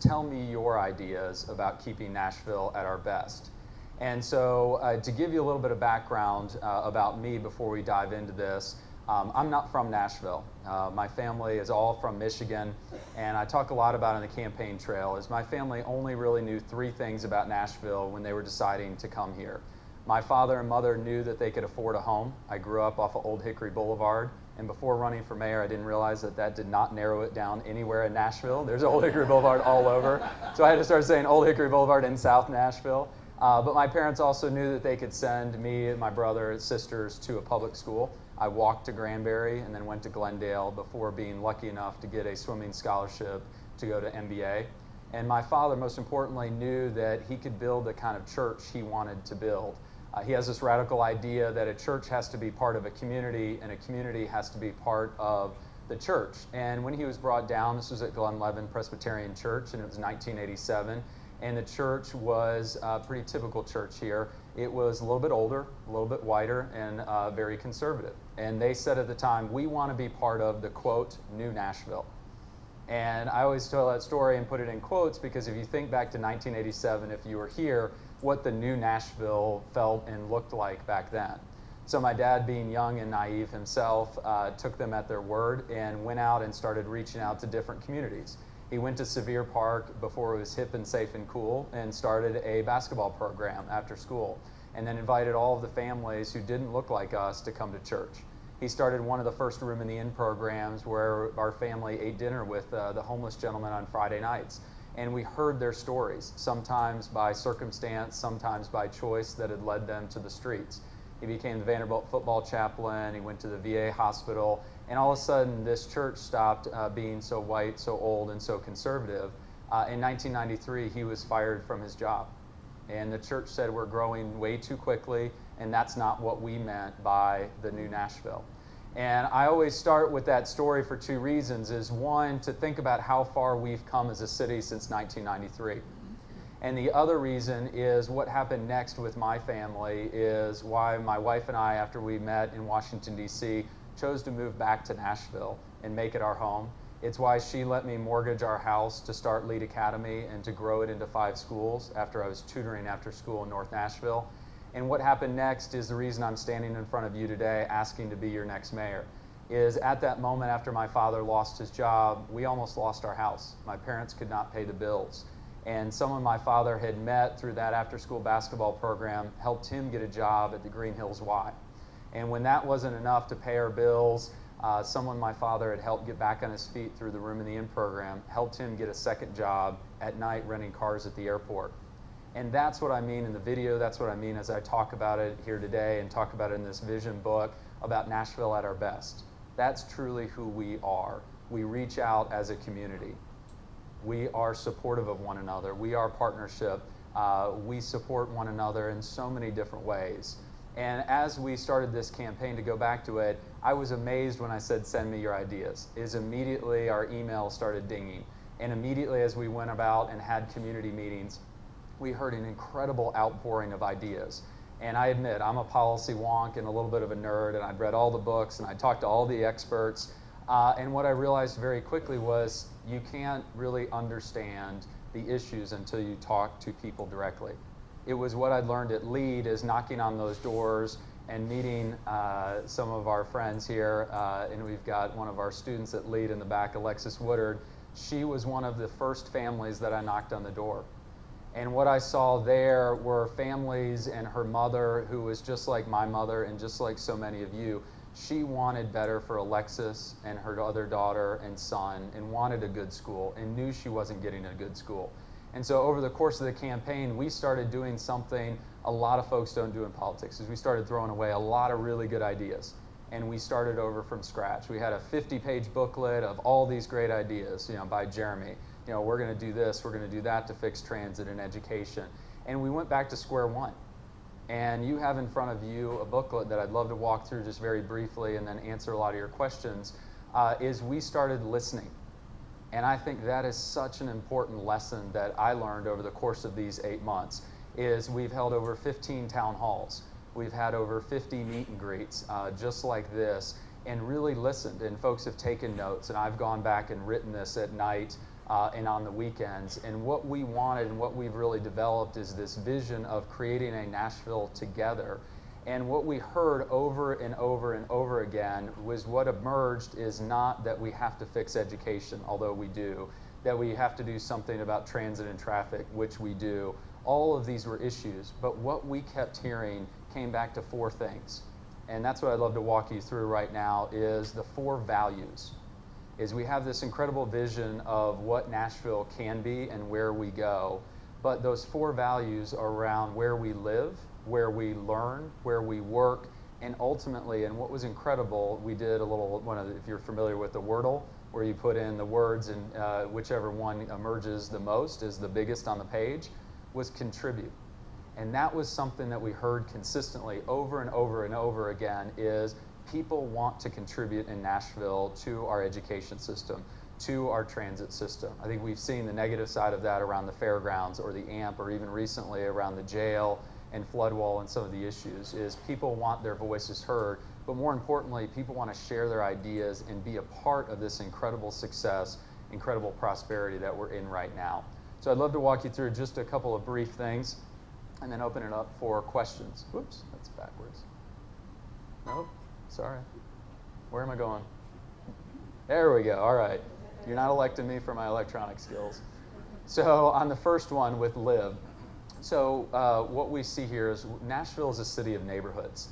tell me your ideas about keeping Nashville at our best. And so to give you a little bit of background about me before we dive into this, I'm not from Nashville. My family is all from Michigan, and I talk a lot about on the campaign trail is my family only really knew 3 things about Nashville when they were deciding to come here. My father and mother knew that they could afford a home. I grew up off of Old Hickory Boulevard, and before running for mayor, I didn't realize that that did not narrow it down anywhere in Nashville. There's Old Hickory Boulevard all over, so I had to start saying Old Hickory Boulevard in South Nashville. But my parents also knew that they could send me and my brother and sisters to a public school. I walked to Granbury and then went to Glendale before being lucky enough to get a swimming scholarship to go to MBA. And my father, most importantly, knew that he could build the kind of church he wanted to build. He has this radical idea that a church has to be part of a community and a community has to be part of the church. And when he was brought down, this was at Glen Levin Presbyterian Church, and it was 1987. And the church was a pretty typical church here. It was a little bit older, a little bit whiter, and very conservative. And they said at the time, we want to be part of the, quote, new Nashville. And I always tell that story and put it in quotes because if you think back to 1987, if you were here, what the new Nashville felt and looked like back then. So my dad, being young and naive himself, took them at their word and went out and started reaching out to different communities. He went to Sevier Park before it was hip and safe and cool and started a basketball program after school and then invited all of the families who didn't look like us to come to church. He started one of the first Room in the Inn programs where our family ate dinner with the homeless gentlemen on Friday nights. And we heard their stories, sometimes by circumstance, sometimes by choice that had led them to the streets. He became the Vanderbilt football chaplain, he went to the VA hospital, and all of a sudden this church stopped being so white, so old, and so conservative. In 1993, he was fired from his job. And the church said, we're growing way too quickly, and that's not what we meant by the new Nashville. And I always start with that story for 2 reasons. Is one, to think about how far we've come as a city since 1993. And the other reason is what happened next with my family is why my wife and I, after we met in Washington, D.C., chose to move back to Nashville and make it our home. It's why she let me mortgage our house to start Lead Academy and to grow it into 5 schools after I was tutoring after school in North Nashville. And what happened next is the reason I'm standing in front of you today asking to be your next mayor. Is at that moment after my father lost his job, we almost lost our house. My parents could not pay the bills. And someone my father had met through that after-school basketball program helped him get a job at the Green Hills Y. And when that wasn't enough to pay our bills, someone my father had helped get back on his feet through the Room in the Inn program helped him get a second job at night renting cars at the airport. And that's what I mean in the video, that's what I mean as I talk about it here today and talk about it in this vision book about Nashville at our best. That's truly who we are. We reach out as a community. We are supportive of one another. We are partnership. We support one another in so many different ways. And as we started this campaign, to go back to it, I was amazed when I said, send me your ideas. Is immediately our email started dinging. And immediately as we went about and had community meetings, we heard an incredible outpouring of ideas. And I admit, I'm a policy wonk and a little bit of a nerd, and I'd read all the books and I talked to all the experts. And what I realized very quickly was you can't really understand the issues until you talk to people directly. It was what I'd learned at LEAD, is knocking on those doors and meeting some of our friends here. And we've got one of our students at LEAD in the back, Alexis Woodard. She was one of the first families that I knocked on the door. And what I saw there were families and her mother, who was just like my mother and just like so many of you. She wanted better for Alexis and her other daughter and son and wanted a good school and knew she wasn't getting a good school. And so over the course of the campaign, we started doing something a lot of folks don't do in politics, is we started throwing away a lot of really good ideas. And we started over from scratch. We had a 50-page booklet of all these great ideas, by Jeremy. We're going to do this, we're going to do that to fix transit and education. And we went back to square one. And you have in front of you a booklet that I'd love to walk through just very briefly and then answer a lot of your questions, is we started listening. And I think that is such an important lesson that I learned over the course of these 8 months, is we've held over 15 town halls. We've had over 50 meet and greets just like this, and really listened. And folks have taken notes, and I've gone back and written this at night and on the weekends. And what we wanted and what we've really developed is this vision of creating a Nashville together. And what we heard over and over and over again was what emerged is not that we have to fix education, although we do, that we have to do something about transit and traffic, which we do. All of these were issues, but what we kept hearing came back to four things. And that's what I'd love to walk you through right now is the four values. Is we have this incredible vision of what Nashville can be and where we go, but those four values are around where we live, where we learn, where we work, and ultimately, and what was incredible, we did a little, if you're familiar with the Wordle, where you put in the words and whichever one emerges the most is the biggest on the page, was contribute. And that was something that we heard consistently over and over and over again is people want to contribute in Nashville to our education system, to our transit system. I think we've seen the negative side of that around the fairgrounds or the AMP or even recently around the jail and flood wall and some of the issues is people want their voices heard, but more importantly, people want to share their ideas and be a part of this incredible success, incredible prosperity that we're in right now. So I'd love to walk you through just a couple of brief things and then open it up for questions. Whoops, that's backwards. Nope, sorry. Where am I going? There we go, all right. You're not electing me for my electronic skills. So on the first one with live, so what we see here is Nashville is a city of neighborhoods.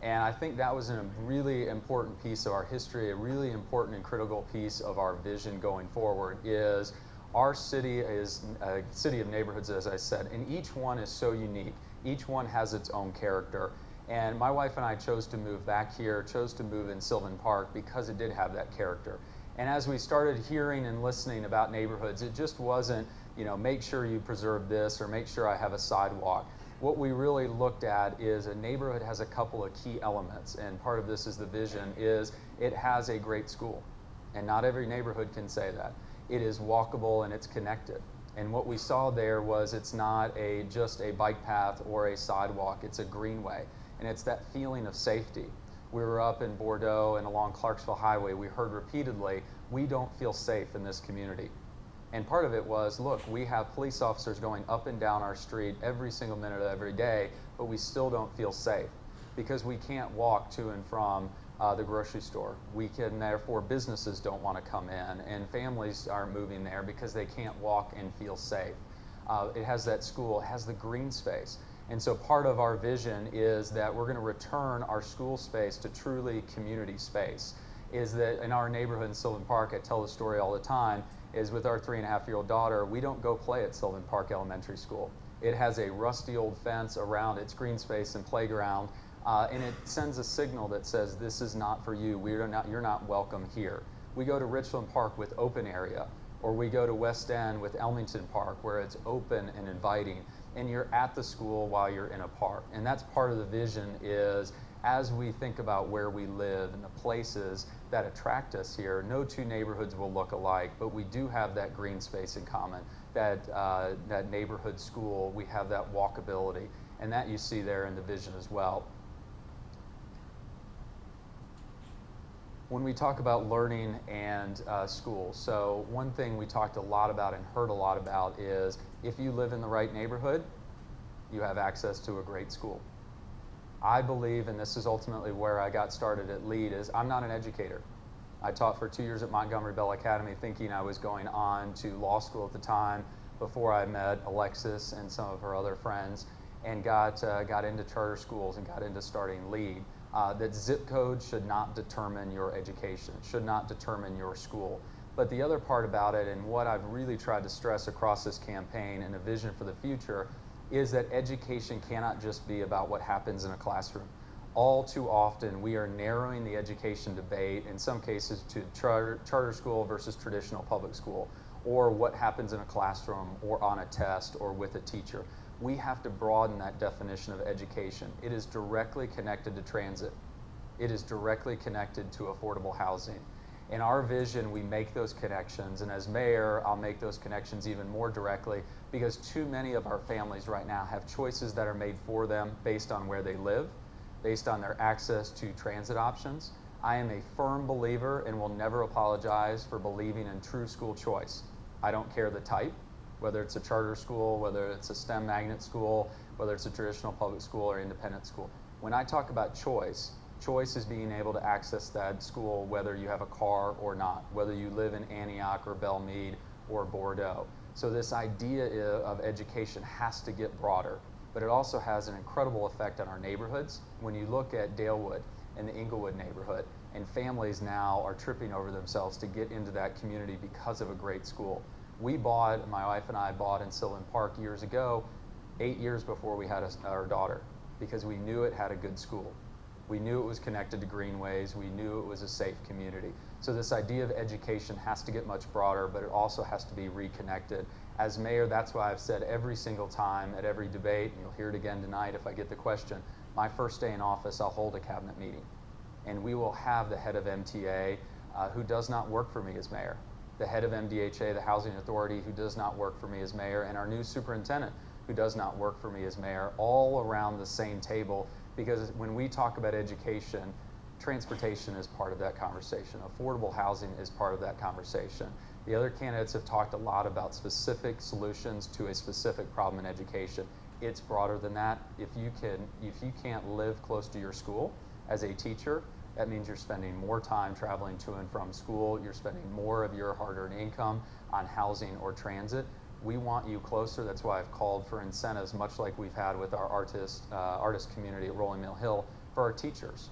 And I think that was a really important piece of our history, a really important and critical piece of our vision going forward is our city is a city of neighborhoods, as I said, and each one is so unique. Each one has its own character. And my wife and I chose to move back here, chose to move in Sylvan Park because it did have that character. And as we started hearing and listening about neighborhoods, it just wasn't, make sure you preserve this or make sure I have a sidewalk. What we really looked at is a neighborhood has a couple of key elements, and part of this is the vision, is it has a great school. And not every neighborhood can say that. It is walkable and it's connected. And what we saw there was it's not just a bike path or a sidewalk, it's a greenway. And it's that feeling of safety. We were up in Bordeaux and along Clarksville Highway, we heard repeatedly, we don't feel safe in this community. And part of it was, look, we have police officers going up and down our street every single minute of every day, but we still don't feel safe because we can't walk to and from the grocery store. Therefore, businesses don't want to come in, and families aren't moving there because they can't walk and feel safe. It has that school, it has the green space. And so part of our vision is that we're going to return our school space to truly community space. Is that in our neighborhood in Sylvan Park, I tell the story all the time, is with our 3.5-year-old daughter, we don't go play at Sylvan Park Elementary School. It has a rusty old fence around its green space and playground, and it sends a signal that says, this is not for you, you're not welcome here. We go to Richland Park with open area, or we go to West End with Elmington Park where it's open and inviting, and you're at the school while you're in a park. And that's part of the vision is, as we think about where we live and the places that attract us here, no two neighborhoods will look alike, but we do have that green space in common, that neighborhood school, we have that walkability, and that you see there in the vision as well. When we talk about learning and school, so one thing we talked a lot about and heard a lot about is if you live in the right neighborhood, you have access to a great school. I believe, and this is ultimately where I got started at LEAD, is I'm not an educator. I taught for 2 years at Montgomery Bell Academy thinking I was going on to law school at the time before I met Alexis and some of her other friends and got into charter schools and got into starting LEAD. That zip code should not determine your education, should not determine your school. But the other part about it, and what I've really tried to stress across this campaign and a vision for the future, is that education cannot just be about what happens in a classroom. All too often, we are narrowing the education debate, in some cases, to charter school versus traditional public school, or what happens in a classroom, or on a test, or with a teacher. We have to broaden that definition of education. It is directly connected to transit. It is directly connected to affordable housing. In our vision, we make those connections, and as mayor, I'll make those connections even more directly because too many of our families right now have choices that are made for them based on where they live, based on their access to transit options. I am a firm believer and will never apologize for believing in true school choice. I don't care the type, whether it's a charter school, whether it's a STEM magnet school, whether it's a traditional public school or independent school. When I talk about choice, choice is being able to access that school whether you have a car or not, whether you live in Antioch or Belmead or Bordeaux. So this idea of education has to get broader, but it also has an incredible effect on our neighborhoods. When you look at Dalewood and the Inglewood neighborhood, and families now are tripping over themselves to get into that community because of a great school. My wife and I bought in Sylvan Park years ago, 8 years before we had our daughter, because we knew it had a good school. We knew it was connected to greenways. We knew it was a safe community. So this idea of education has to get much broader, but it also has to be reconnected. As mayor, that's why I've said every single time at every debate, and you'll hear it again tonight if I get the question, my first day in office, I'll hold a cabinet meeting. And we will have the head of MTA, who does not work for me as mayor, the head of MDHA, the Housing Authority, who does not work for me as mayor, and our new superintendent, who does not work for me as mayor, all around the same table, because when we talk about education, transportation is part of that conversation. Affordable housing is part of that conversation. The other candidates have talked a lot about specific solutions to a specific problem in education. It's broader than that. If you can't live close to your school as a teacher, that means you're spending more time traveling to and from school. You're spending more of your hard-earned income on housing or transit. We want you closer. That's why I've called for incentives, much like we've had with our artist community at Rolling Mill Hill, for our teachers,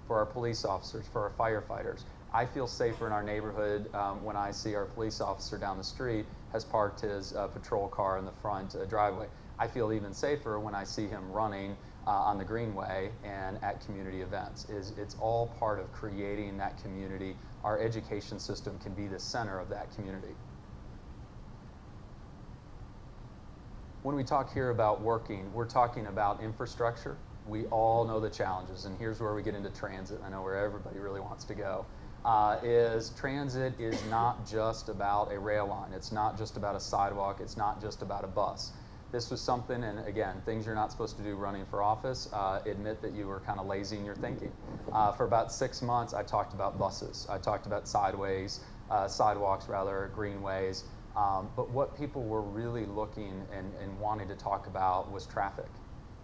for our police officers, for our firefighters. I feel safer in our neighborhood when I see our police officer down the street has parked his patrol car in the front driveway. I feel even safer when I see him running on the Greenway and at community events. It's all part of creating that community. Our education system can be the center of that community. When we talk here about working, we're talking about infrastructure. We all know the challenges, and here's where we get into transit. I know where everybody really wants to go. Transit is not just about a rail line. It's not just about a sidewalk. It's not just about a bus. This was something, and again, things you're not supposed to do running for office. Admit that you were kind of lazy in your thinking. For about 6 months, I talked about buses. I talked about sidewalks, greenways. But what people were really looking and wanting to talk about was traffic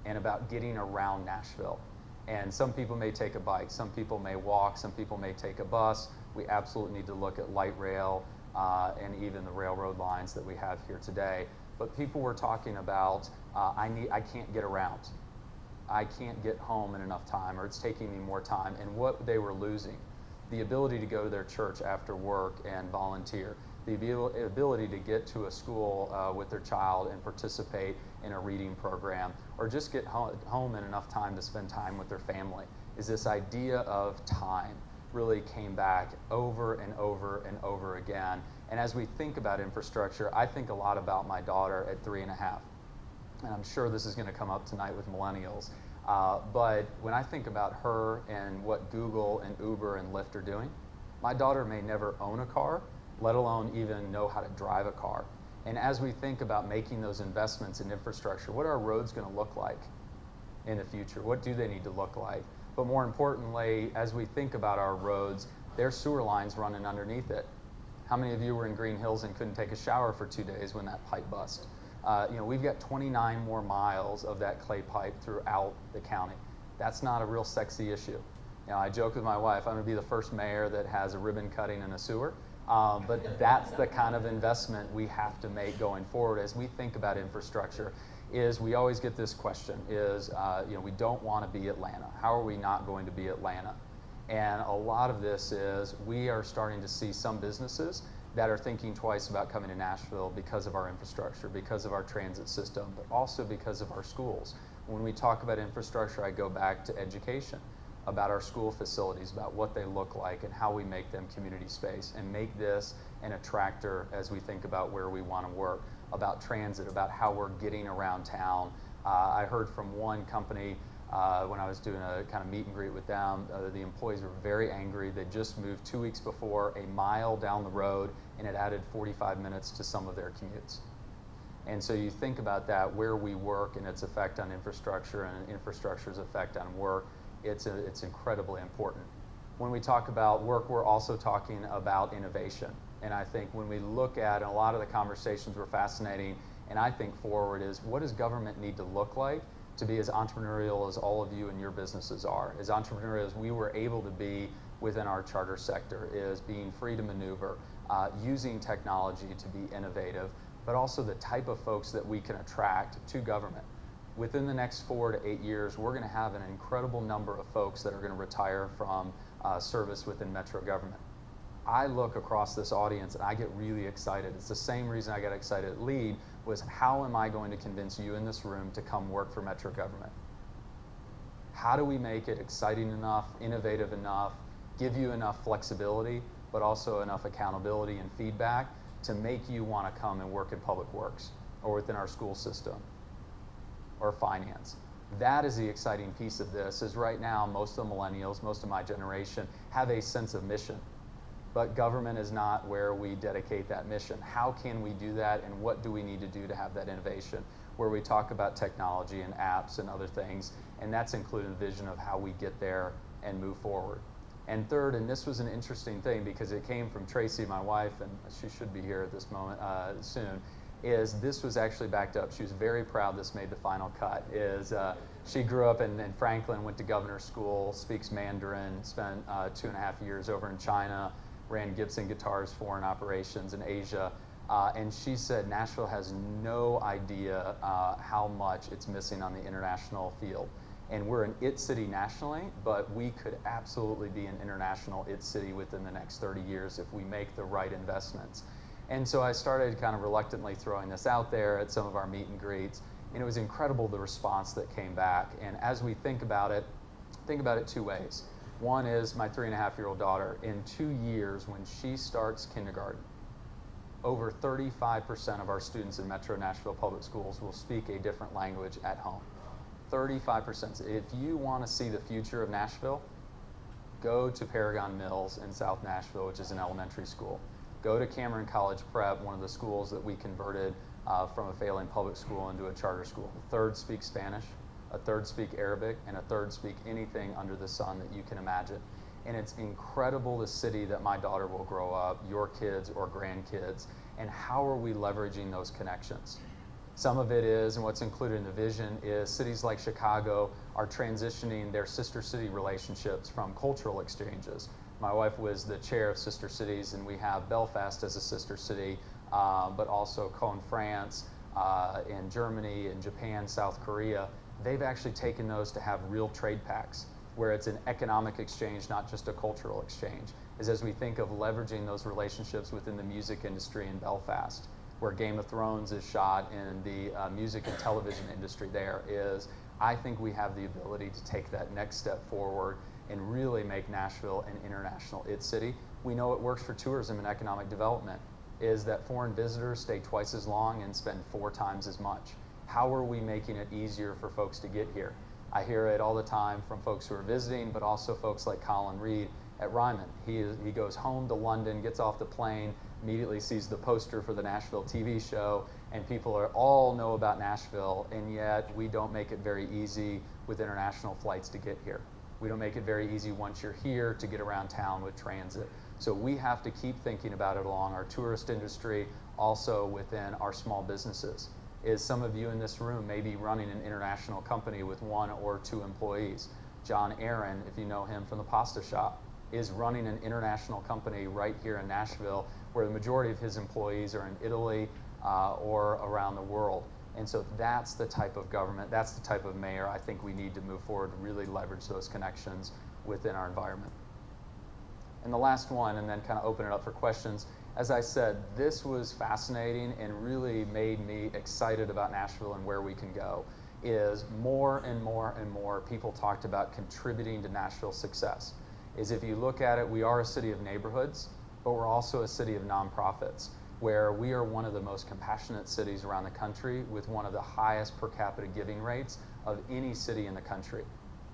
and about getting around Nashville. And some people may take a bike, some people may walk, some people may take a bus. We absolutely need to look at light rail and even the railroad lines that we have here today. But people were talking about, I can't get around. I can't get home in enough time, or it's taking me more time. And what they were losing, the ability to go to their church after work and volunteer, the ability to get to a school with their child and participate in a reading program, or just get home in enough time to spend time with their family, is this idea of time really came back over and over and over again. And as we think about infrastructure, I think a lot about my daughter at 3.5. And I'm sure this is going to come up tonight with millennials. But when I think about her and what Google and Uber and Lyft are doing, my daughter may never own a car, let alone even know how to drive a car. And as we think about making those investments in infrastructure, what are our roads going to look like in the future? What do they need to look like? But more importantly, as we think about our roads, there's sewer lines running underneath it. How many of you were in Green Hills and couldn't take a shower for 2 days when that pipe bust? We've got 29 more miles of that clay pipe throughout the county. That's not a real sexy issue. I joke with my wife, I'm going to be the first mayor that has a ribbon cutting in a sewer. But that's the kind of investment we have to make going forward as we think about infrastructure. Is we always get this question, we don't want to be Atlanta. How are we not going to be Atlanta? And a lot of this is we are starting to see some businesses that are thinking twice about coming to Nashville because of our infrastructure, because of our transit system, but also because of our schools. When we talk about infrastructure, I go back to education, about our school facilities, about what they look like and how we make them community space and make this an attractor as we think about where we want to work, about transit, about how we're getting around town. I heard from one company when I was doing a kind of meet and greet with them, the employees were very angry. They just moved 2 weeks before, a mile down the road, and it added 45 minutes to some of their commutes. And so you think about that, where we work and its effect on infrastructure and infrastructure's effect on work, it's incredibly important. When we talk about work, we're also talking about innovation. And I think when we look at, and a lot of the conversations were fascinating, and I think forward is, what does government need to look like to be as entrepreneurial as all of you and your businesses are? As entrepreneurial as we were able to be within our charter sector, is being free to maneuver, using technology to be innovative, but also the type of folks that we can attract to government. Within the next 4 to 8 years, we're going to have an incredible number of folks that are going to retire from service within Metro government. I look across this audience and I get really excited. It's the same reason I got excited at LEAD, was how am I going to convince you in this room to come work for Metro government? How do we make it exciting enough, innovative enough, give you enough flexibility, but also enough accountability and feedback to make you want to come and work in public works or within our school system or finance? That is the exciting piece of this, is right now most of the millennials, most of my generation, have a sense of mission. But government is not where we dedicate that mission. How can we do that, and what do we need to do to have that innovation? Where we talk about technology and apps and other things, and that's including the vision of how we get there and move forward. And third, and this was an interesting thing because it came from Tracy, my wife, and she should be here at this moment soon, is this was actually backed up. She was very proud this made the final cut. She grew up in Franklin, went to governor's school, speaks Mandarin, spent 2.5 years over in China, ran Gibson Guitars foreign operations in Asia, and she said Nashville has no idea how much it's missing on the international field. And we're an IT city nationally, but we could absolutely be an international IT city within the next 30 years if we make the right investments. And so I started kind of reluctantly throwing this out there at some of our meet and greets, and it was incredible the response that came back. And as we think about it 2 ways. One is my 3.5-year-old daughter. In 2 years, when she starts kindergarten, over 35% of our students in Metro Nashville Public Schools will speak a different language at home. 35%. If you want to see the future of Nashville, go to Paragon Mills in South Nashville, which is an elementary school. Go to Cameron College Prep, one of the schools that we converted from a failing public school into a charter school. A third speak Spanish, a third speak Arabic, and a third speak anything under the sun that you can imagine. And it's incredible, the city that my daughter will grow up, your kids or grandkids, and how are we leveraging those connections? Some of it is, and what's included in the vision is, cities like Chicago are transitioning their sister city relationships from cultural exchanges. My wife was the chair of Sister Cities, and we have Belfast as a sister city, but also Cologne, France, in Germany, in Japan, South Korea. They've actually taken those to have real trade pacts, where it's an economic exchange, not just a cultural exchange, is as we think of leveraging those relationships within the music industry in Belfast, where Game of Thrones is shot in the music and television industry there, is I think we have the ability to take that next step forward and really make Nashville an international IT city. We know it works for tourism and economic development, is that foreign visitors stay twice as long and spend 4 times as much. How are we making it easier for folks to get here? I hear it all the time from folks who are visiting, but also folks like Colin Reed at Ryman. He goes home to London, gets off the plane, immediately sees the poster for the Nashville TV show, and people all know about Nashville, and yet we don't make it very easy with international flights to get here. We don't make it very easy once you're here to get around town with transit. So we have to keep thinking about it along our tourist industry, also within our small businesses. Is some of you in this room may be running an international company with 1 or 2 employees. John Aaron, if you know him from the Pasta Shop, is running an international company right here in Nashville, where the majority of his employees are in Italy or around the world. And so that's the type of government, that's the type of mayor I think we need to move forward to really leverage those connections within our environment. And the last one, and then kind of open it up for questions. As I said, this was fascinating and really made me excited about Nashville and where we can go, is more and more and more people talked about contributing to Nashville's success. Is if you look at it, we are a city of neighborhoods, but we're also a city of nonprofits, where we are one of the most compassionate cities around the country with one of the highest per capita giving rates of any city in the country.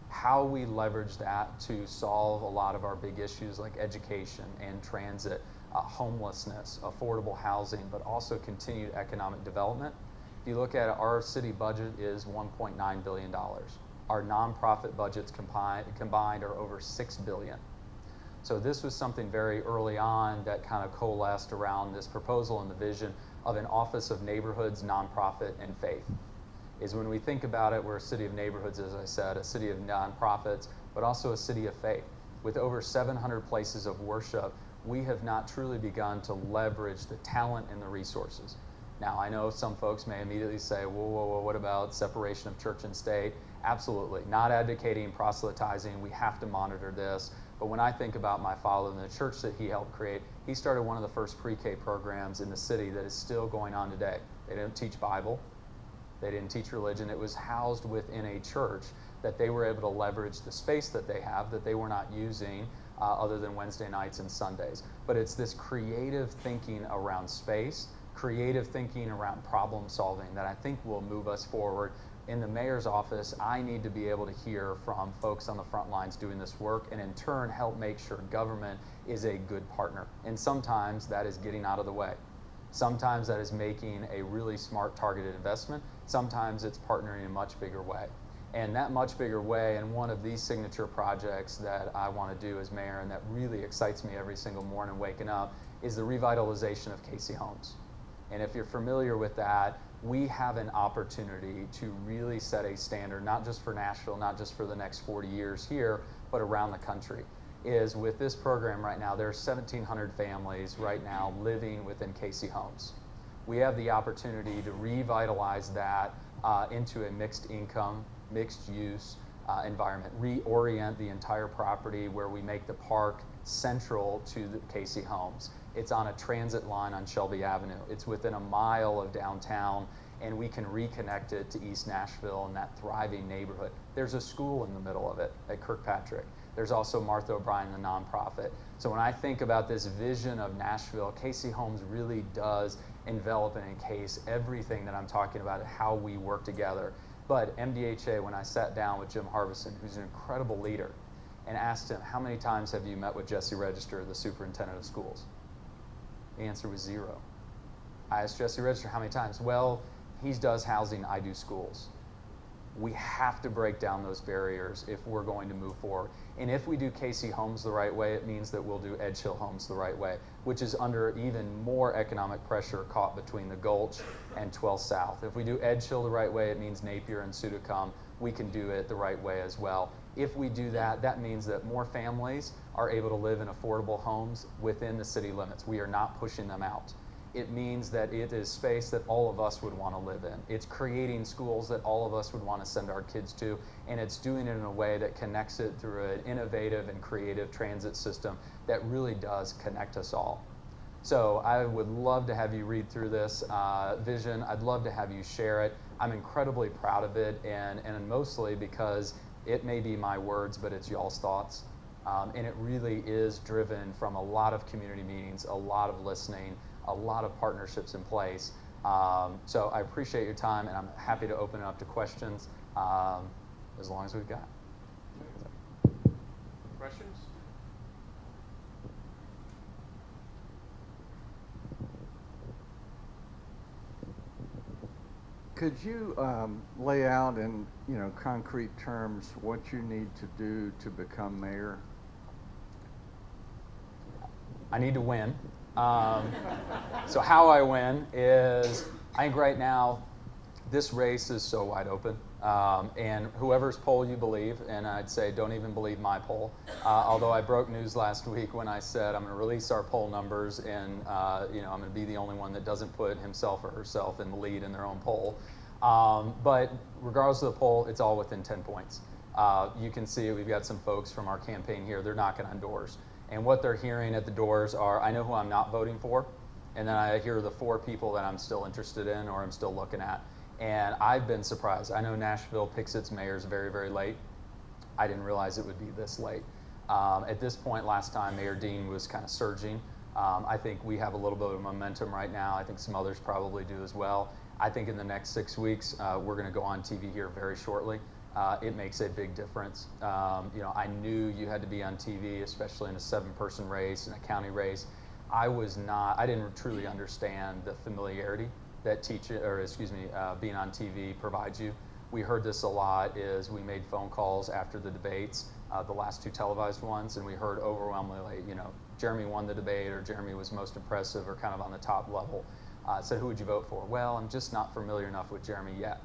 How we leverage that to solve a lot of our big issues like education and transit, homelessness, affordable housing, but also continued economic development. If you look at it, our city budget is $1.9 billion. Our nonprofit budgets combined are over $6 billion. So this was something very early on that kind of coalesced around this proposal and the vision of an Office of Neighborhoods, Nonprofit, and Faith. Is when we think about it, we're a city of neighborhoods, as I said, a city of nonprofits, but also a city of faith. With over 700 places of worship, we have not truly begun to leverage the talent and the resources. Now, I know some folks may immediately say, whoa, what about separation of church and state? Absolutely. Not advocating proselytizing. We have to monitor this. But when I think about my father and the church that he helped create, he started one of the first pre-K programs in the city that is still going on today. They didn't teach Bible. They didn't teach religion. It was housed within a church that they were able to leverage the space that they have that they were not using other than Wednesday nights and Sundays. But it's this creative thinking around space, creative thinking around problem solving that I think will move us forward. In the mayor's office, I need to be able to hear from folks on the front lines doing this work and in turn help make sure government is a good partner. And sometimes that is getting out of the way. Sometimes that is making a really smart targeted investment. Sometimes it's partnering in a much bigger way. And that much bigger way, and one of these signature projects that I want to do as mayor and that really excites me every single morning waking up, is the revitalization of Casey Homes. And if you're familiar with that, we have an opportunity to really set a standard, not just for Nashville, not just for the next 40 years here, but around the country. Is with this program right now, there are 1,700 families right now living within Casey Homes. We have the opportunity to revitalize that into a mixed income, mixed use environment, reorient the entire property where we make the park central to the Casey Homes. It's on a transit line on Shelby Avenue. It's within a mile of downtown, and we can reconnect it to East Nashville and that thriving neighborhood. There's a school in the middle of it at Kirkpatrick. There's also Martha O'Brien, the nonprofit. So when I think about this vision of Nashville, Casey Homes really does envelop and encase everything that I'm talking about, how we work together. But MDHA, when I sat down with Jim Harbison, who's an incredible leader, and asked him, how many times have you met with Jesse Register, the superintendent of schools? The answer was 0. I asked Jesse Register, how many times? Well, he does housing, I do schools. We have to break down those barriers if we're going to move forward. And if we do Casey Homes the right way, it means that we'll do Edge Hill Homes the right way, which is under even more economic pressure caught between the Gulch and 12 South. If we do Edge Hill the right way, it means Napier and Sudacom. We can do it the right way as well. If we do that, that means that more families are able to live in affordable homes within the city limits. We are not pushing them out. It means that it is space that all of us would want to live in. It's creating schools that all of us would want to send our kids to, and it's doing it in a way that connects it through an innovative and creative transit system that really does connect us all. So I would love to have you read through this vision. I'd love to have you share it. I'm incredibly proud of it, and mostly because it may be my words, but it's y'all's thoughts. And it really is driven from a lot of community meetings, a lot of listening, a lot of partnerships in place. So I appreciate your time, and I'm happy to open it up to questions as long as we've got. Questions? Could you lay out in concrete terms what you need to do to become mayor? I need to win. So how I win is, I think right now, this race is so wide open. And whoever's poll you believe, and I'd say don't even believe my poll, although I broke news last week when I said I'm going to release our poll numbers, and I'm going to be the only one that doesn't put himself or herself in the lead in their own poll. But regardless of the poll, it's all within 10 points. You can see we've got some folks from our campaign here. They're knocking on doors. And what they're hearing at the doors are, I know who I'm not voting for, and then I hear the 4 people that I'm still interested in or I'm still looking at. And I've been surprised. I know Nashville picks its mayors very, very late. I didn't realize it would be this late. At this point last time, Mayor Dean was kind of surging. I think we have a little bit of momentum right now. I think some others probably do as well. I think in the next 6 weeks, we're going to go on TV here very shortly. It makes a big difference. I knew you had to be on TV, especially in a 7-person race, in a county race. I didn't truly understand the familiarity that being on TV provides you. we heard this a lot is we made phone calls after the debates, the last two televised ones, and we heard overwhelmingly, Jeremy won the debate, or Jeremy was most impressive, or kind of on the top level. Said, who would you vote for? Well, I'm just not familiar enough with Jeremy yet.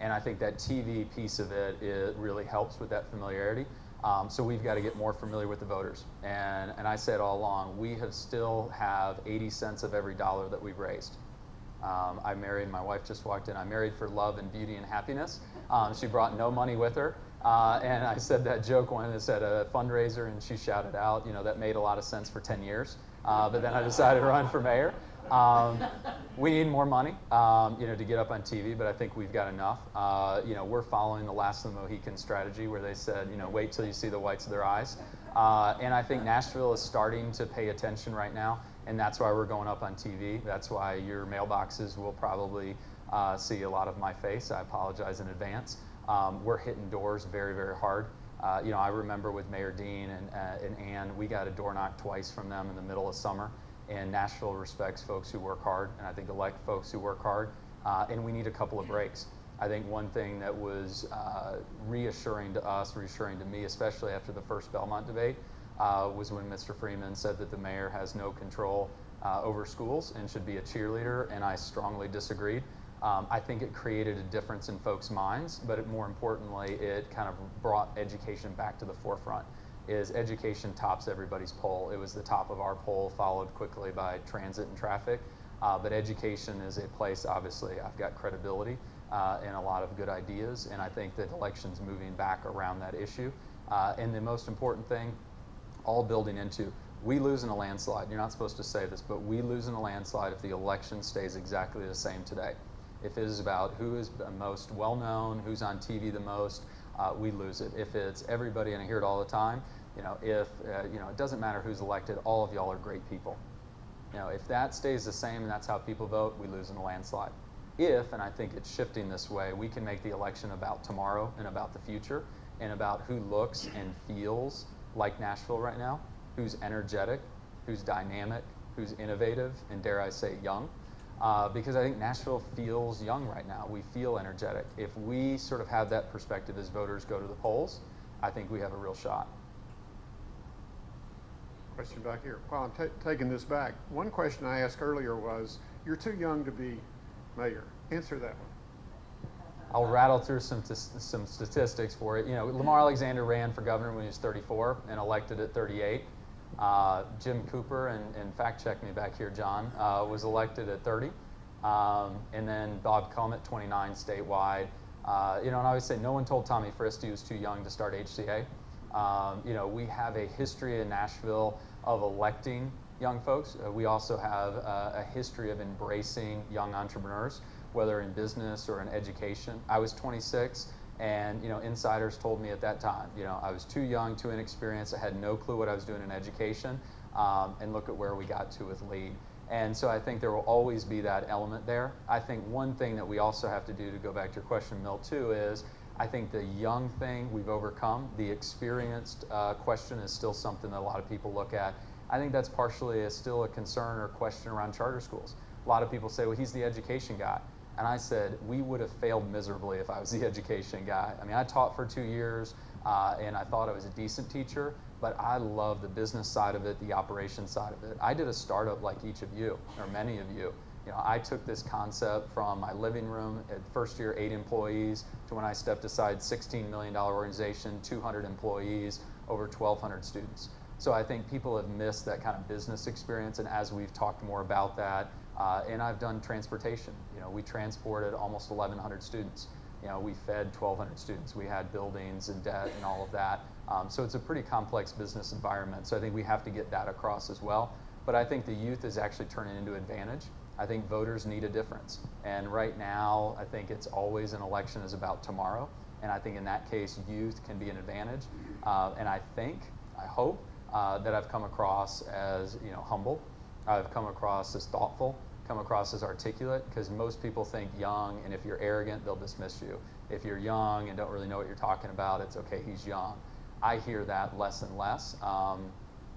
And I think that TV piece of it really helps with that familiarity. So we've got to get more familiar with the voters. And I said all along, we still have 80 cents of every dollar that we've raised. I married, my wife just walked in, I married for love and beauty and happiness. She brought no money with her. And I said that joke when it said a fundraiser, and she shouted out, that made a lot of sense for 10 years. But then I decided to run for mayor. We need more money, to get up on TV, but I think we've got enough. We're following the Last of the Mohicans strategy, where they said, wait till you see the whites of their eyes. And I think Nashville is starting to pay attention right now, and that's why we're going up on TV. That's why your mailboxes will probably see a lot of my face. I apologize in advance. We're hitting doors very, very hard. I remember with Mayor Dean and Ann, we got a door knock twice from them in the middle of summer. And Nashville respects folks who work hard, and I think elect folks who work hard, and we need a couple of breaks. I think one thing that was reassuring to us, reassuring to me, especially after the first Belmont debate, was when Mr. Freeman said that the mayor has no control over schools and should be a cheerleader, and I strongly disagreed. I think it created a difference in folks' minds, but more importantly, it kind of brought education back to the forefront. Education tops everybody's poll. It was the top of our poll, followed quickly by transit and traffic. But education is a place, obviously, I've got credibility and a lot of good ideas, and I think that election's moving back around that issue. And the most important thing, all building into, we lose in a landslide. You're not supposed to say this, but we lose in a landslide if the election stays exactly the same today. If it is about who is most well-known, who's on TV the most, we lose it. If it's everybody, and I hear it all the time, it doesn't matter who's elected, all of y'all are great people. If that stays the same and that's how people vote, we lose in a landslide. If, and I think it's shifting this way, we can make the election about tomorrow and about the future and about who looks and feels like Nashville right now, who's energetic, who's dynamic, who's innovative, and dare I say young. Because I think Nashville feels young right now. We feel energetic. If we sort of have that perspective as voters go to the polls, I think we have a real shot. Question back here. While I'm taking this back, one question I asked earlier was, you're too young to be mayor. Answer that one. I'll rattle through some statistics for it. Lamar Alexander ran for governor when he was 34 and elected at 38. Jim Cooper, and fact check me back here, John, was elected at 30. And then Bob Combs at 29 statewide. And I always say no one told Tommy Frist he was too young to start HCA. We have a history in Nashville of electing young folks. We also have a history of embracing young entrepreneurs, whether in business or in education. I was 26, and insiders told me at that time, I was too young, too inexperienced. I had no clue what I was doing in education, and look at where we got to with LEAD. And so I think there will always be that element there. I think one thing that we also have to do, to go back to your question, Milt, too, is I think the young thing we've overcome. The experienced question is still something that a lot of people look at. I think that's partially still a concern or question around charter schools. A lot of people say, well, he's the education guy. And I said, we would have failed miserably if I was the education guy. I mean, I taught for 2 years, and I thought I was a decent teacher, but I love the business side of it, the operation side of it. I did a startup like each of you, or many of you. I took this concept from my living room at first year, 8 employees, to when I stepped aside, $16 million organization, 200 employees, over 1,200 students. So I think people have missed that kind of business experience, and as we've talked more about that, and I've done transportation. We transported almost 1,100 students. We fed 1,200 students. We had buildings and debt and all of that. So it's a pretty complex business environment. So I think we have to get that across as well. But I think the youth is actually turning into advantage. I think voters need a difference. And right now, I think it's always an election is about tomorrow. And I think in that case, youth can be an advantage. And I hope that I've come across as humble. I've come across as thoughtful, come across as articulate, because most people think young, and if you're arrogant, they'll dismiss you. If you're young and don't really know what you're talking about, it's okay, he's young. I hear that less and less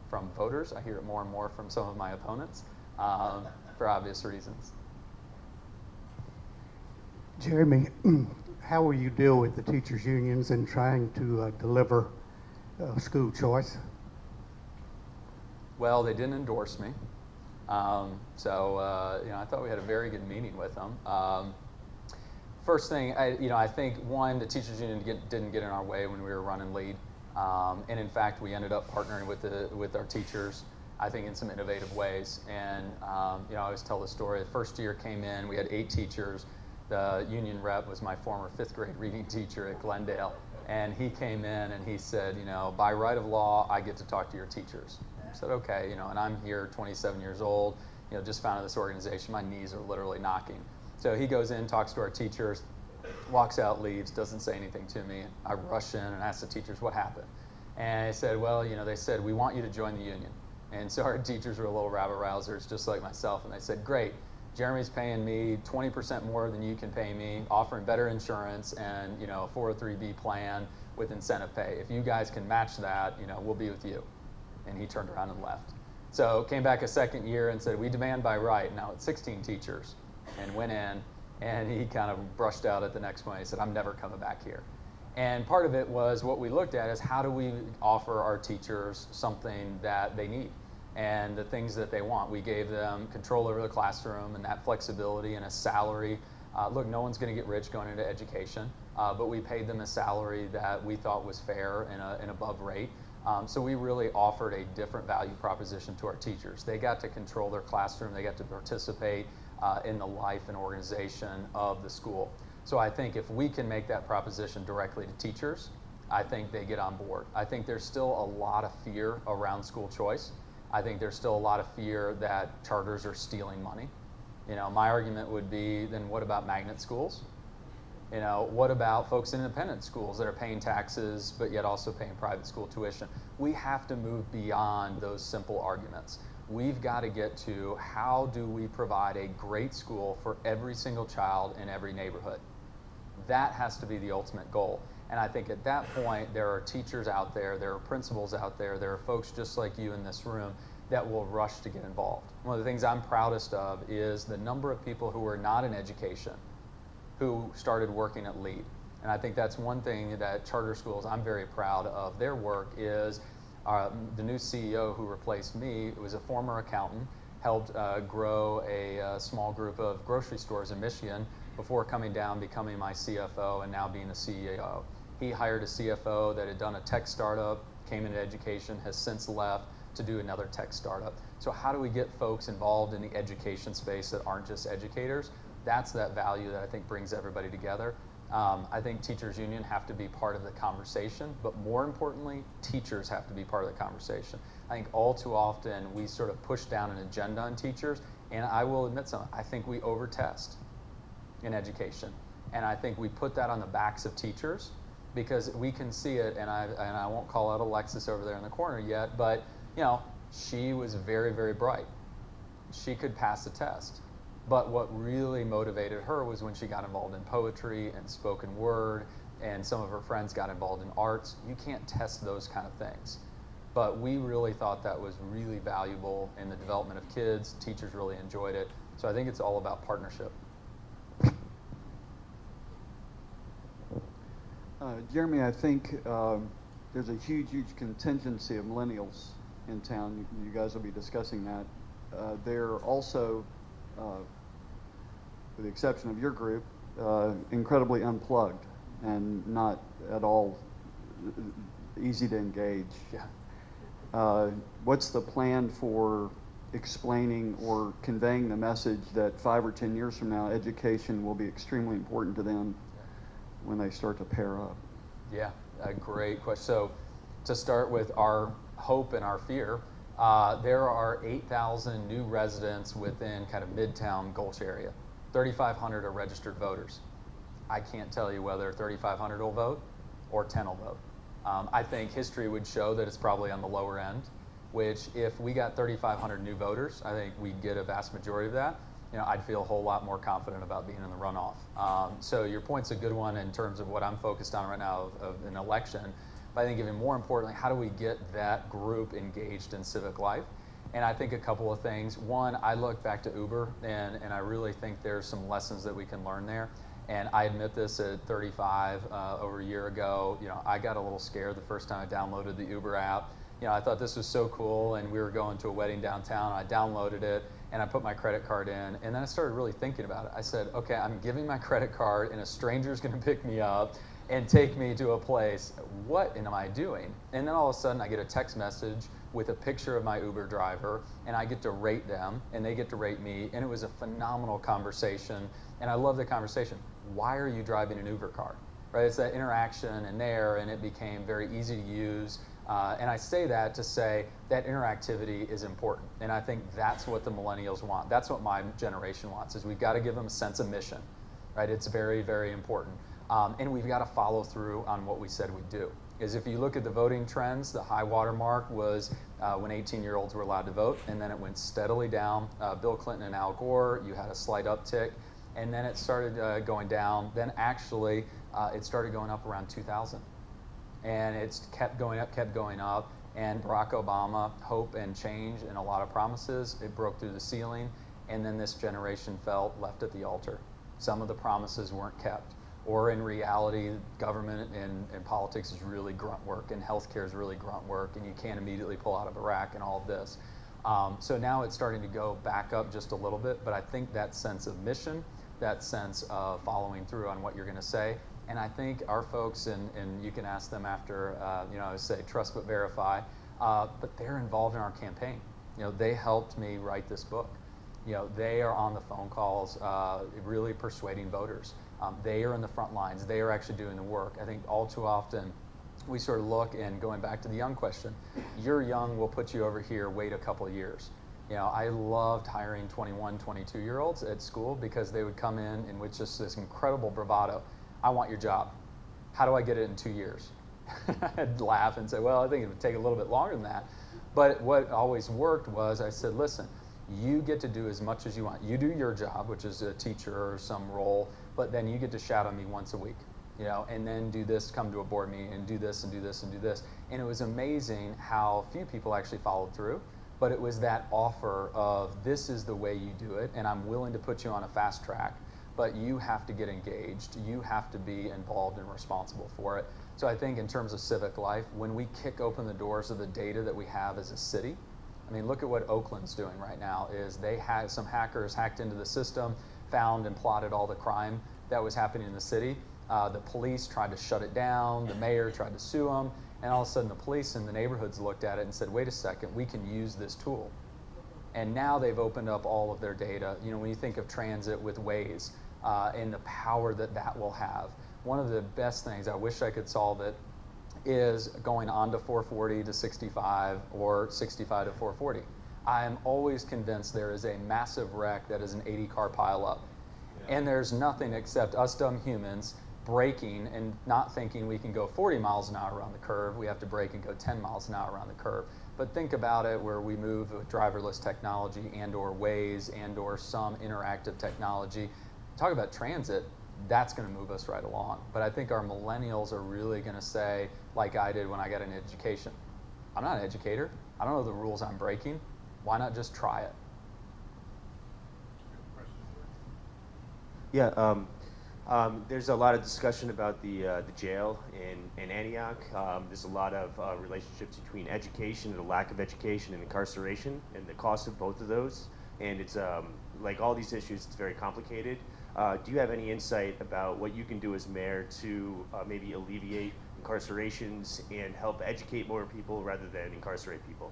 from voters. I hear it more and more from some of my opponents for obvious reasons. Jeremy, how will you deal with the teachers' unions in trying to deliver school choice? Well, they didn't endorse me. I thought we had a very good meeting with them. First thing, I think one, the teachers union didn't get in our way when we were running lead. And in fact, we ended up partnering with our teachers, I think, in some innovative ways. And I always tell the story. The first year came in, we had 8 teachers. The union rep was my former 5th grade reading teacher at Glendale. And he came in and he said, by right of law, I get to talk to your teachers. I said, okay, and I'm here 27 years old, just founded this organization. My knees are literally knocking. So he goes in, talks to our teachers, walks out, leaves, doesn't say anything to me. I rush in and ask the teachers what happened. And I said, well, they said, we want you to join the union. And so our teachers were a little rabble-rousers, just like myself. And they said, great, Jeremy's paying me 20% more than you can pay me, offering better insurance and, a 403B plan with incentive pay. If you guys can match that, we'll be with you. And he turned around and left. So came back a second year and said, we demand by right. Now it's 16 teachers. And went in, and he kind of brushed out at the next one. He said, I'm never coming back here. And part of it was what we looked at is how do we offer our teachers something that they need and the things that they want. We gave them control over the classroom and that flexibility and a salary. Look, no one's going to get rich going into education, but we paid them a salary that we thought was fair and an above rate. So we really offered a different value proposition to our teachers. They got to control their classroom. They got to participate in the life and organization of the school. So I think if we can make that proposition directly to teachers, I think they get on board. I think there's still a lot of fear around school choice. I think there's still a lot of fear that charters are stealing money. My argument would be, then what about magnet schools? What about folks in independent schools that are paying taxes but yet also paying private school tuition? We have to move beyond those simple arguments. We've got to get to how do we provide a great school for every single child in every neighborhood. That has to be the ultimate goal. And I think at that point, there are teachers out there, there are principals out there, there are folks just like you in this room that will rush to get involved. One of the things I'm proudest of is the number of people who are not in education who started working at LEAD. And I think that's one thing that charter schools, I'm very proud of their work is the new CEO who replaced me was a former accountant, helped grow a small group of grocery stores in Michigan before coming down, becoming my CFO, and now being the CEO. He hired a CFO that had done a tech startup, came into education, has since left to do another tech startup. So how do we get folks involved in the education space that aren't just educators? That's that value that I think brings everybody together. I think teachers union have to be part of the conversation, but more importantly, teachers have to be part of the conversation. I think all too often we sort of push down an agenda on teachers, and I will admit something, I think we over-test in education. And I think we put that on the backs of teachers because we can see it, and I won't call out Alexis over there in the corner yet, but she was very, very bright. She could pass the test. But what really motivated her was when she got involved in poetry and spoken word, and some of her friends got involved in arts. You can't test those kind of things. But we really thought that was really valuable in the development of kids. Teachers really enjoyed it. So I think it's all about partnership. Jeremy, I think there's a huge contingency of millennials in town. You guys will be discussing that. They're also, with the exception of your group, incredibly unplugged and not at all easy to engage. Yeah. What's the plan for explaining or conveying the message that 5 or 10 years from now, education will be extremely important to them when they start to pair up? Yeah, a great question. So to start with our hope and our fear, there are 8,000 new residents within kind of Midtown Gulch area. 3,500 are registered voters. I can't tell you whether 3,500 will vote or 10 will vote. I think history would show that it's probably on the lower end, which if we got 3,500 new voters, I think we'd get a vast majority of that. I'd feel a whole lot more confident about being in the runoff. So your point's a good one in terms of what I'm focused on right now of an election. But I think even more importantly, how do we get that group engaged in civic life? And I think a couple of things. One, I look back to Uber, and I really think there's some lessons that we can learn there. And I admit this at 35, over a year ago, I got a little scared the first time I downloaded the Uber app. I thought this was so cool, and we were going to a wedding downtown. I downloaded it, and I put my credit card in, and then I started really thinking about it. I said, okay, I'm giving my credit card, and a stranger's going to pick me up and take me to a place. What am I doing? And then all of a sudden, I get a text message with a picture of my Uber driver, and I get to rate them, and they get to rate me, and it was a phenomenal conversation, and I love the conversation. Why are you driving an Uber car? Right? It's that interaction in there, and it became very easy to use. And I say that to say that interactivity is important, and I think that's what the millennials want. That's what my generation wants, is we've got to give them a sense of mission, right? It's very, very important. And we've got to follow through on what we said we'd do. Is if you look at the voting trends, the high water mark was when 18-year-olds were allowed to vote, and then it went steadily down. Bill Clinton and Al Gore, you had a slight uptick, and then it started going down. Then actually, it started going up around 2000. And it's kept going up, and Barack Obama, hope and change and a lot of promises, it broke through the ceiling, and then this generation felt left at the altar. Some of the promises weren't kept, or in reality, government and politics is really grunt work, and healthcare is really grunt work, and you can't immediately pull out of Iraq and all of this. So now it's starting to go back up just a little bit, but I think that sense of mission, that sense of following through on what you're going to say, and I think our folks, and you can ask them after, I say trust but verify, but they're involved in our campaign. They helped me write this book. They are on the phone calls, really persuading voters. They are in the front lines. They are actually doing the work. I think all too often we sort of look, and going back to the young question, you're young, we'll put you over here, wait a couple of years. I loved hiring 21, 22-year-olds at school because they would come in with just this incredible bravado. I want your job. How do I get it in 2 years? I'd laugh and say, well, I think it would take a little bit longer than that. But what always worked was I said, listen, you get to do as much as you want. You do your job, which is a teacher or some role, but then you get to shout at me once a week, and then do this, come to a board meeting, and do this, and do this, and do this. And it was amazing how few people actually followed through, but it was that offer of this is the way you do it, and I'm willing to put you on a fast track, but you have to get engaged. You have to be involved and responsible for it. So I think in terms of civic life, when we kick open the doors of the data that we have as a city, I mean, look at what Oakland's doing right now, is they had some hackers hacked into the system, found and plotted all the crime that was happening in the city. The police tried to shut it down, the mayor tried to sue them, and all of a sudden the police in the neighborhoods looked at it and said, wait a second, we can use this tool. And now they've opened up all of their data. When you think of transit with Waze, and the power that will have. One of the best things, I wish I could solve it, is going on to 440 to 65 or 65 to 440. I am always convinced there is a massive wreck that is an 80-car pileup. Yeah. And there's nothing except us dumb humans braking and not thinking we can go 40 miles an hour around the curve. We have to brake and go 10 miles an hour around the curve. But think about it where we move with driverless technology and or Waze and or some interactive technology. Talk about transit, that's going to move us right along. But I think our millennials are really going to say, like I did when I got an education, I'm not an educator. I don't know the rules I'm breaking. Why not just try it? Yeah, there's a lot of discussion about the jail in Antioch. There's a lot of relationships between education and the lack of education and incarceration and the cost of both of those. And it's like all these issues, it's very complicated. Do you have any insight about what you can do as mayor to maybe alleviate incarcerations and help educate more people rather than incarcerate people?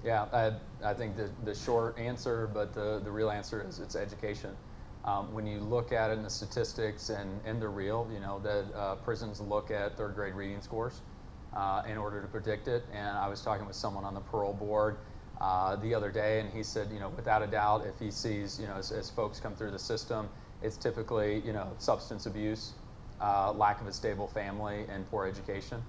Yeah, I think the short answer, but the real answer is it's education. When you look at it in the statistics and they're real, that prisons look at third grade reading scores in order to predict it. And I was talking with someone on the parole board the other day, and he said, without a doubt, if he sees, as folks come through the system, it's typically, substance abuse, lack of a stable family, and poor education.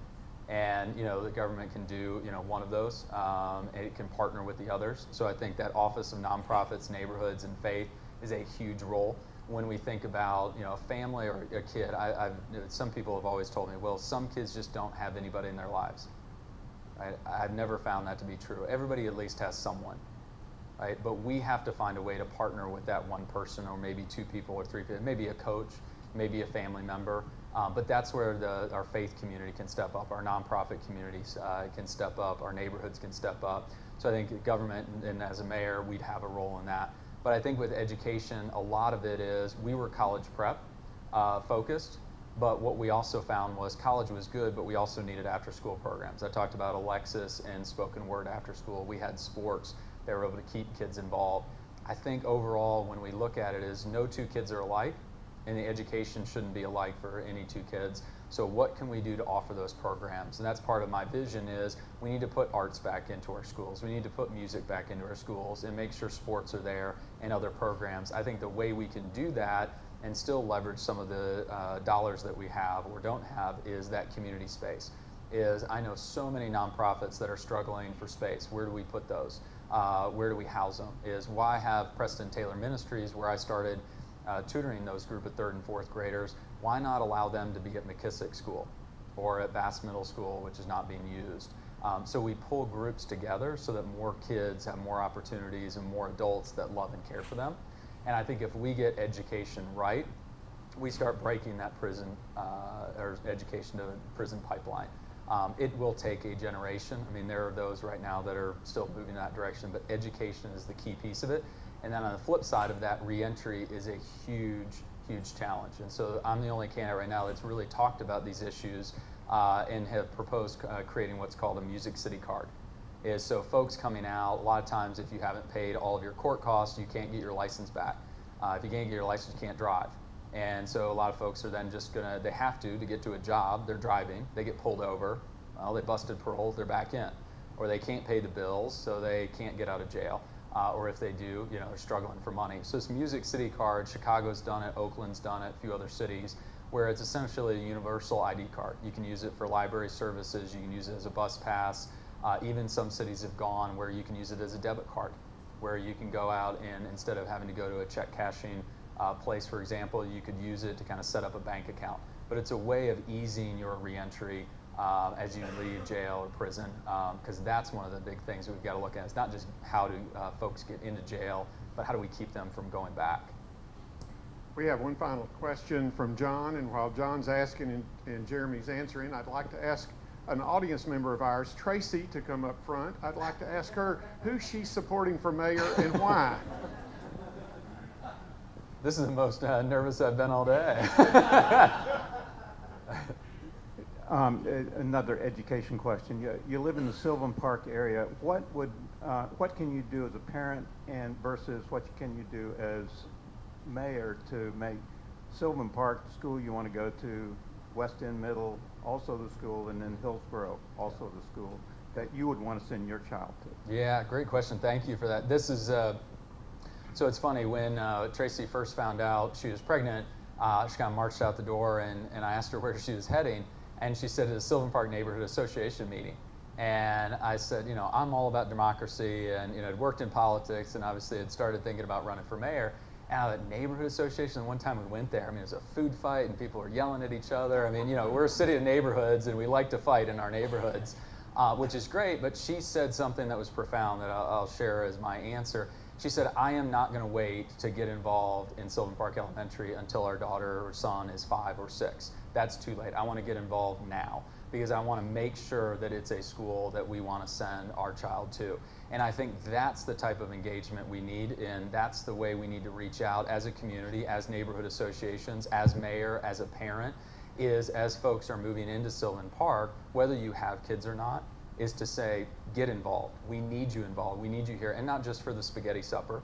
And, the government can do, one of those, and it can partner with the others. So I think that Office of Nonprofits, Neighborhoods, and Faith is a huge role. When we think about, a family or a kid, some people have always told me, well, some kids just don't have anybody in their lives. Right? I've never found that to be true. Everybody at least has someone. right? But we have to find a way to partner with that one person, or maybe two people or three people, maybe a coach, maybe a family member. But that's where our faith community can step up, our nonprofit communities can step up, our neighborhoods can step up. So I think the government, and as a mayor, we'd have a role in that. But I think with education, a lot of it is, we were college prep focused, but what we also found was college was good, but we also needed after school programs. I talked about Alexis and spoken word after school. We had sports that were able to keep kids involved. I think overall, when we look at it, is no two kids are alike, and the education shouldn't be alike for any two kids. So what can we do to offer those programs? And that's part of my vision is we need to put arts back into our schools. We need to put music back into our schools and make sure sports are there and other programs. I think the way we can do that and still leverage some of the dollars that we have or don't have is that community space. I know so many nonprofits that are struggling for space. Where do we put those? Where do we house them? Why have Preston Taylor Ministries, where I started tutoring those group of 3rd and 4th graders, why not allow them to be at McKissick School or at Bass Middle School, which is not being used? So we pull groups together so that more kids have more opportunities and more adults that love and care for them. And I think if we get education right, we start breaking that prison or education to prison pipeline. It will take a generation. I mean, there are those right now that are still moving in that direction, but education is the key piece of it. And then on the flip side of that, reentry is a huge, huge challenge. And so I'm the only candidate right now that's really talked about these issues and have proposed creating what's called a Music City card. So folks coming out, a lot of times if you haven't paid all of your court costs, you can't get your license back. If you can't get your license, you can't drive. And so a lot of folks are then just they have to get to a job, they're driving, they get pulled over, well, they busted parole, they're back in. Or they can't pay the bills, so they can't get out of jail. Or if they do, they're struggling for money. So this Music City card, Chicago's done it, Oakland's done it, a few other cities, where it's essentially a universal ID card. You can use it for library services, you can use it as a bus pass. Even some cities have gone where you can use it as a debit card, where you can go out and instead of having to go to a check cashing place, for example, you could use it to kind of set up a bank account. But it's a way of easing your reentry as you leave jail or prison, because that's one of the big things we've got to look at. It's not just how do folks get into jail, but how do we keep them from going back? We have one final question from John, and while John's asking and Jeremy's answering, I'd like to ask an audience member of ours, Tracy, to come up front. I'd like to ask her who she's supporting for mayor and why. This is the most nervous I've been all day. Another education question. You live in the Sylvan Park area. What can you do as a parent and versus what can you do as mayor to make Sylvan Park the school you want to go to, West End Middle, also the school, and then Hillsborough, also the school that you would want to send your child to? Yeah, great question. Thank you for that. This is, so it's funny, when Tracy first found out she was pregnant, she kind of marched out the door and I asked her where she was heading, and she said at a Sylvan Park Neighborhood Association meeting. And I said, I'm all about democracy, and I'd worked in politics and obviously had started thinking about running for mayor. And at neighborhood association, one time we went there, it was a food fight and people were yelling at each other. We're a city of neighborhoods and we like to fight in our neighborhoods, which is great. But she said something that was profound that I'll share as my answer. She said, I am not going to wait to get involved in Sylvan Park Elementary until our daughter or son is 5 or 6. That's too late. I want to get involved now because I want to make sure that it's a school that we want to send our child to. And I think that's the type of engagement we need, and that's the way we need to reach out as a community, as neighborhood associations, as mayor, as a parent, is as folks are moving into Sylvan Park, whether you have kids or not, is to say, get involved. We need you involved. We need you here, and not just for the spaghetti supper,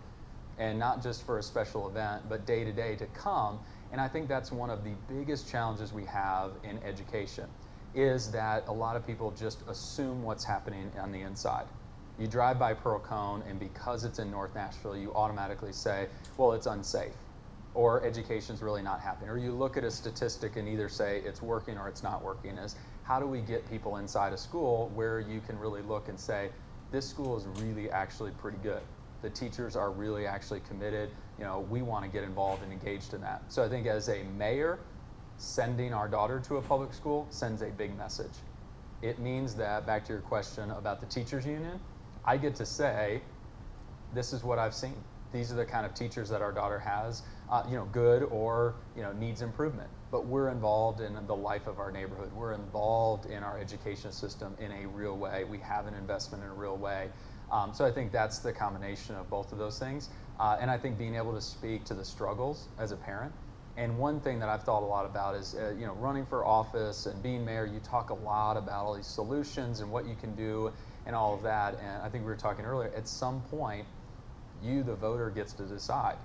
and not just for a special event, but day to day to come. And I think that's one of the biggest challenges we have in education, is that a lot of people just assume what's happening on the inside. You drive by Pearl Cone, and because it's in North Nashville, you automatically say, well, it's unsafe, or education's really not happening. Or you look at a statistic and either say it's working or it's not working. Is how do we get people inside a school where you can really look and say, this school is really actually pretty good. The teachers are really actually committed. We want to get involved and engaged in that. So I think as a mayor, sending our daughter to a public school sends a big message. It means that, back to your question about the teachers union, I get to say, this is what I've seen. These are the kind of teachers that our daughter has, good or, needs improvement. But we're involved in the life of our neighborhood. We're involved in our education system in a real way. We have an investment in a real way. So I think that's the combination of both of those things. And I think being able to speak to the struggles as a parent. And one thing that I've thought a lot about is, running for office and being mayor, you talk a lot about all these solutions and what you can do and all of that. And I think we were talking earlier, at some point, you, the voter, gets to decide.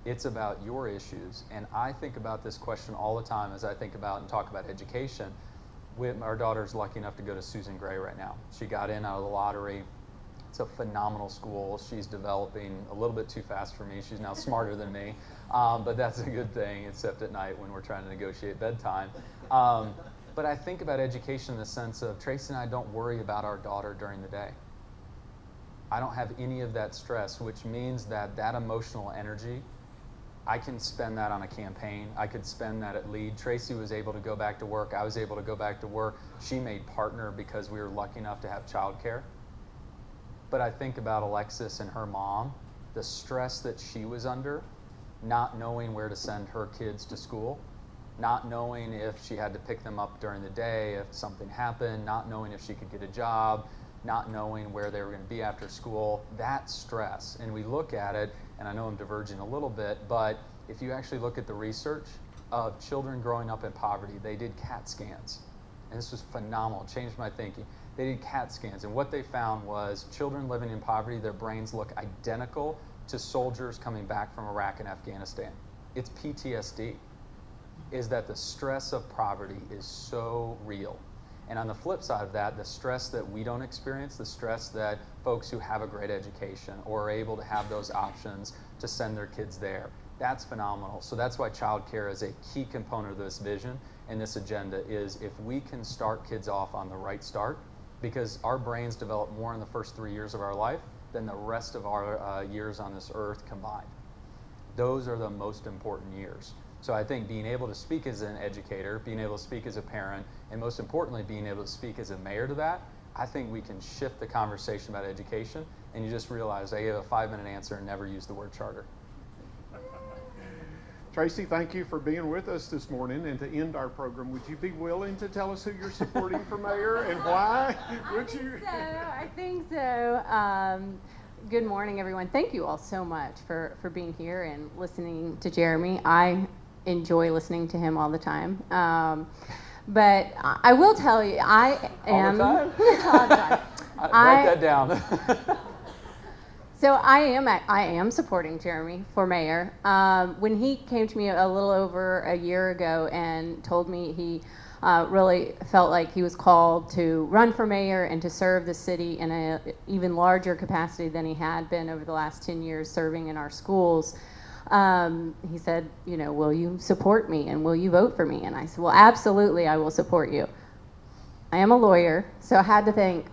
It's about your issues. And I think about this question all the time as I think about and talk about education. Our daughter's lucky enough to go to Susan Gray right now. She got in out of the lottery. It's a phenomenal school. She's developing a little bit too fast for me. She's now smarter than me, but that's a good thing, except at night when we're trying to negotiate bedtime. But I think about education in the sense of Tracy and I don't worry about our daughter during the day. I don't have any of that stress, which means that emotional energy, I can spend that on a campaign. I could spend that at LEAD. Tracy was able to go back to work. I was able to go back to work. She made partner because we were lucky enough to have childcare. But I think about Alexis and her mom, the stress that she was under, not knowing where to send her kids to school, not knowing if she had to pick them up during the day, if something happened, not knowing if she could get a job, not knowing where they were going to be after school, that stress. And we look at it, and I know I'm diverging a little bit, but if you actually look at the research of children growing up in poverty, they did CAT scans. And this was phenomenal, it changed my thinking. They did CAT scans, and what they found was children living in poverty, their brains look identical to soldiers coming back from Iraq and Afghanistan. It's PTSD, is that the stress of poverty is so real. And on the flip side of that, the stress that we don't experience, the stress that folks who have a great education or are able to have those options to send their kids there, that's phenomenal. So that's why childcare is a key component of this vision and this agenda is if we can start kids off on the right start, because our brains develop more in the first 3 years of our life than the rest of our years on this earth combined. Those are the most important years. So I think being able to speak as an educator, being able to speak as a parent, and most importantly, being able to speak as a mayor to that, I think we can shift the conversation about education, and you just realize I gave a 5-minute answer and never used the word charter. Tracy, thank you for being with us this morning. And to end our program, would you be willing to tell us who you're supporting for mayor and why? Would you? I think so. Good morning, everyone. Thank you all so much for being here and listening to Jeremy. I enjoy listening to him all the time. But I will tell you, I am... All the time? Write that down. So I am supporting Jeremy for mayor. When he came to me a little over a year ago and told me he really felt like he was called to run for mayor and to serve the city in an even larger capacity than he had been over the last 10 years serving in our schools, he said, will you support me and will you vote for me? And I said, well, absolutely, I will support you. I am a lawyer, so I had to think,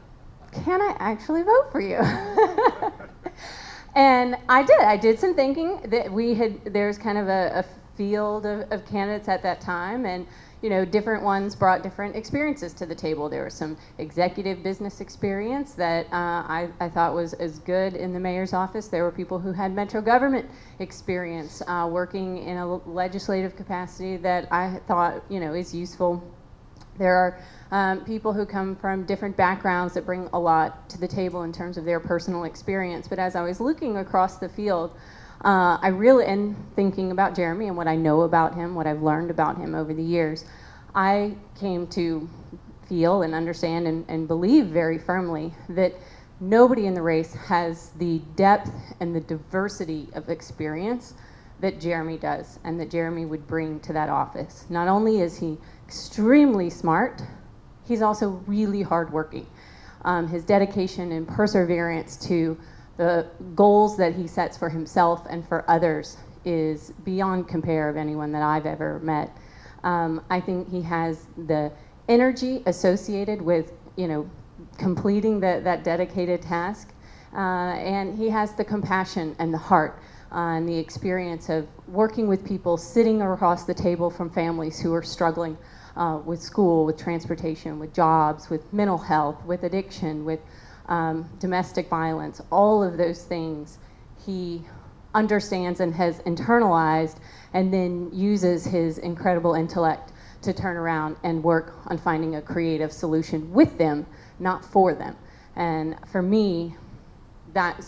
can I actually vote for you? And I did. I did some thinking. That there's kind of a field of candidates at that time, and different ones brought different experiences to the table. There was some executive business experience that I thought was as good in the mayor's office. There were people who had metro government experience working in a legislative capacity that I thought is useful. There are people who come from different backgrounds that bring a lot to the table in terms of their personal experience. But as I was looking across the field, I really, and thinking about Jeremy and what I know about him, what I've learned about him over the years, I came to feel and understand and believe very firmly that nobody in the race has the depth and the diversity of experience that Jeremy does and that Jeremy would bring to that office. Not only is he extremely smart, he's also really hardworking. His dedication and perseverance to the goals that he sets for himself and for others is beyond compare of anyone that I've ever met. I think he has the energy associated with, completing that dedicated task, and he has the compassion and the heart and the experience of working with people sitting across the table from families who are struggling with school, with transportation, with jobs, with mental health, with addiction, with domestic violence, all of those things. he understands and has internalized, and then uses his incredible intellect to turn around and work on finding a creative solution with them, not for them. And for me, that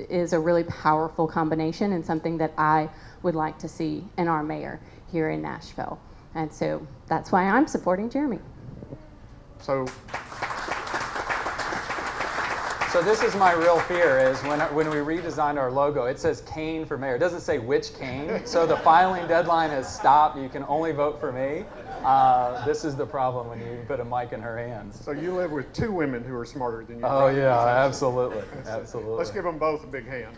is a really powerful combination, and something that I would like to see in our mayor here in Nashville. And so that's why I'm supporting Jeremy. So this is my real fear, is when we redesigned our logo, it says Kane for mayor. It doesn't say which Kane. So the filing deadline has stopped. You can only vote for me. This is the problem when you put a mic in her hands. So you live with two women who are smarter than you. Oh right? yeah, absolutely, absolutely. Let's give them both a big hand.